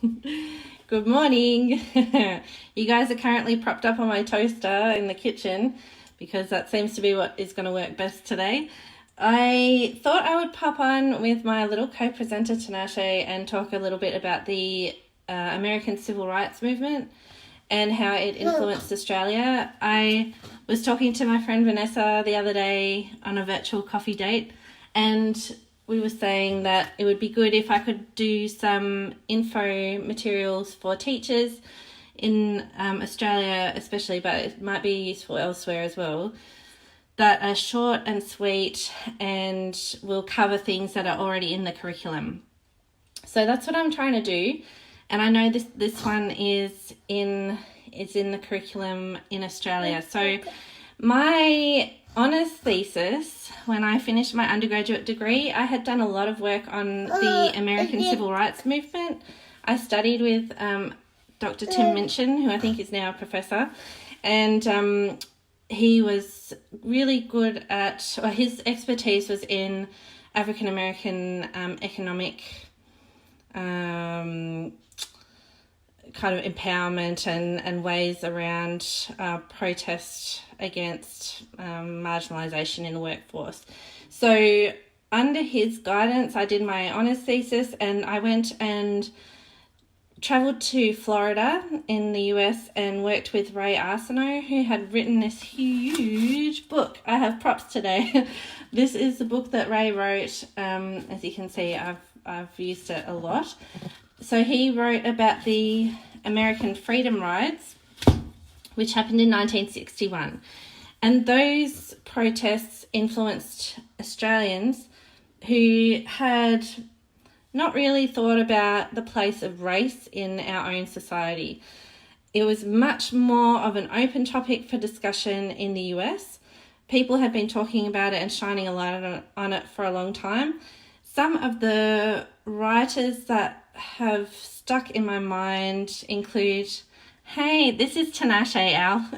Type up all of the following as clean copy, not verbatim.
Good morning. You guys are currently propped up on my toaster in the kitchen because that seems to be what is going to work best today. I thought I would pop on with my little co-presenter Tinashe and talk a little bit about the American Civil Rights Movement and how it influenced Australia. I was talking to my friend Vanessa the other day on a virtual coffee date, and we were saying that it would be good if I could do some info materials for teachers in Australia especially, but it might be useful elsewhere as well, that are short and sweet and will cover things that are already in the curriculum. So that's what I'm trying to do. And I know this one is in the curriculum in Australia. So my honours thesis, when I finished my undergraduate degree, I had done a lot of work on the American Civil Rights Movement. I studied with Dr. Tim Minchin, who I think is now a professor, and he was really good at, or his expertise was in African American economic kind of empowerment and ways around protest against marginalisation in the workforce. So under his guidance, I did my honours thesis, and I went and travelled to Florida in the US and worked with Ray Arsenault, who had written this huge book. I have props today. This is the book that Ray wrote. As you can see, I've used it a lot. So he wrote about the American Freedom Rides, which happened in 1961. And those protests influenced Australians who had not really thought about the place of race in our own society. It was much more of an open topic for discussion in the US. People had been talking about it and shining a light on it for a long time. Some of the writers that have stuck in my mind include, hey, this is Tinashe, Al.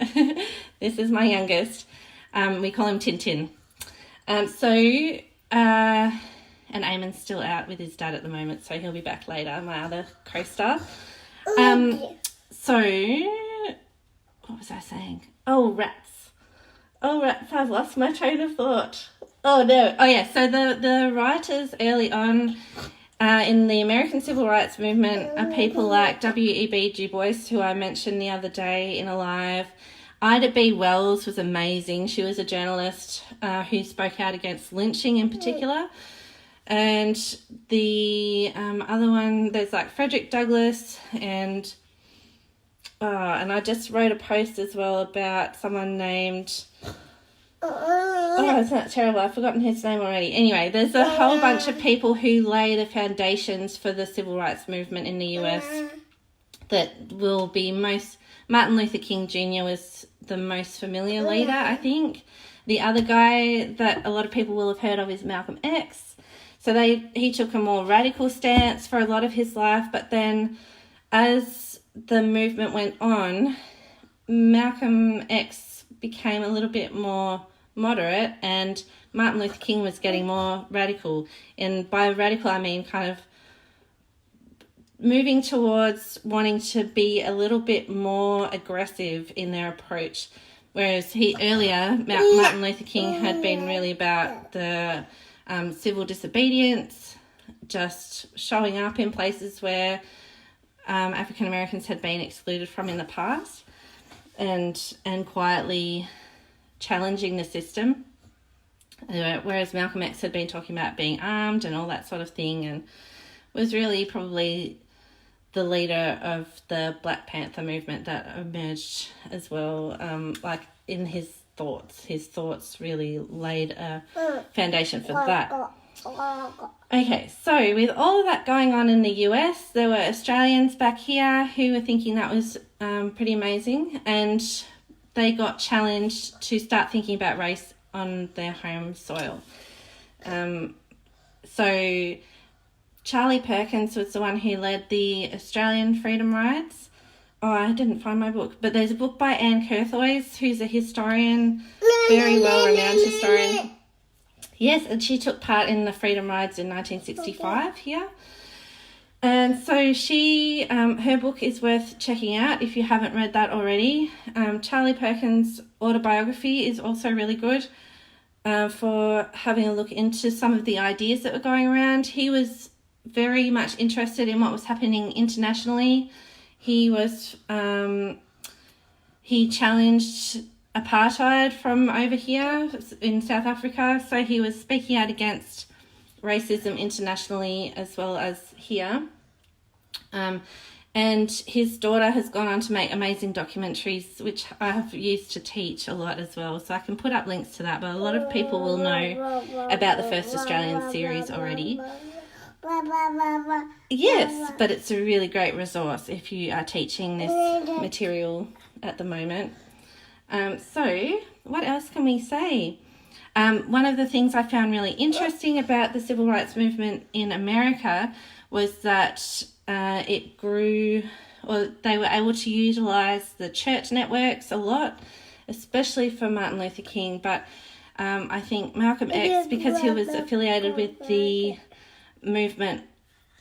This is my youngest. We call him Tintin. And Eamon's still out with his dad at the moment, so he'll be back later, my other co-star. So, what was I saying? Oh, rats, I've lost my train of thought. Oh, no. Oh, yeah, so the writers early on in the American Civil Rights Movement are people like W.E.B. Du Bois, who I mentioned the other day in a live. Ida B. Wells was amazing. She was a journalist who spoke out against lynching in particular. And the other one, there's like Frederick Douglass, and I just wrote a post as well about someone named... Oh, it's not terrible. I've forgotten his name already. Anyway, there's a whole bunch of people who lay the foundations for the civil rights movement in the US that will be most... Martin Luther King Jr. was the most familiar leader, I think. The other guy that a lot of people will have heard of is Malcolm X. So he took a more radical stance for a lot of his life, but then as the movement went on, Malcolm X became a little bit more moderate, and Martin Luther King was getting more radical. And by radical, I mean kind of moving towards wanting to be a little bit more aggressive in their approach. Whereas Martin Luther King had been really about the civil disobedience, just showing up in places where African Americans had been excluded from in the past, and quietly challenging the system. Whereas Malcolm X had been talking about being armed and all that sort of thing, and was really probably the leader of the Black Panther movement that emerged as well. Like in his thoughts really laid a foundation for that. Okay, so with all of that going on in the US, there were Australians back here who were thinking that was pretty amazing, and they got challenged to start thinking about race on their home soil. So Charlie Perkins was the one who led the Australian Freedom Rides. Oh, I didn't find my book, but there's a book by Anne Curthoys, who's a historian, very well-renowned historian. Yes, and she took part in the Freedom Rides in 1965 here. And so she, her book is worth checking out if you haven't read that already. Charlie Perkins' autobiography is also really good for having a look into some of the ideas that were going around. He was very much interested in what was happening internationally. He was, he challenged apartheid from over here in South Africa. So he was speaking out against racism internationally as well as here. And his daughter has gone on to make amazing documentaries, which I have used to teach a lot as well. So I can put up links to that, but a lot of people will know about the First Australian series already. Yes, but it's a really great resource if you are teaching this material at the moment. So what else can we say? One of the things I found really interesting about the civil rights movement in America was that it grew, or they were able to utilize the church networks a lot, especially for Martin Luther King. But I think Malcolm X, because he was affiliated with the movement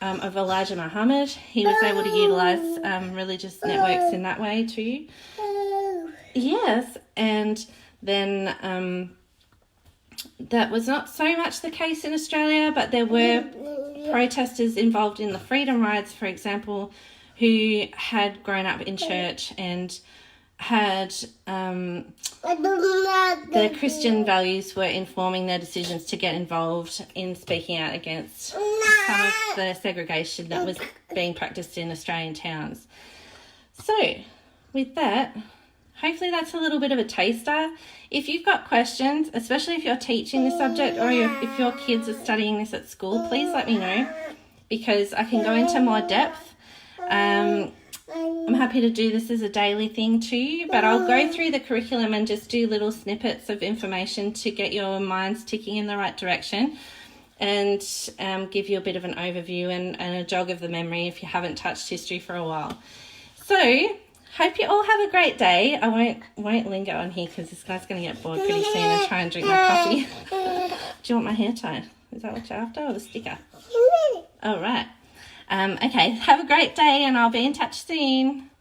of Elijah Muhammad, he was able to utilize religious networks in that way too. Yes, and then that was not so much the case in Australia, but there were protesters involved in the freedom rides, for example, who had grown up in church and had the Christian values were informing their decisions to get involved in speaking out against some of the segregation that was being practiced in Australian towns. So, with that, hopefully that's a little bit of a taster. If you've got questions, especially if you're teaching this subject or if your kids are studying this at school, please let me know, because I can go into more depth. I'm happy to do this as a daily thing too, but I'll go through the curriculum and just do little snippets of information to get your minds ticking in the right direction and give you a bit of an overview and a jog of the memory if you haven't touched history for a while. So, hope you all have a great day. I won't linger on here because this guy's going to get bored pretty soon and try and drink my coffee. Do you want my hair tie? Is that what you're after, or the sticker? All right. Okay, have a great day and I'll be in touch soon.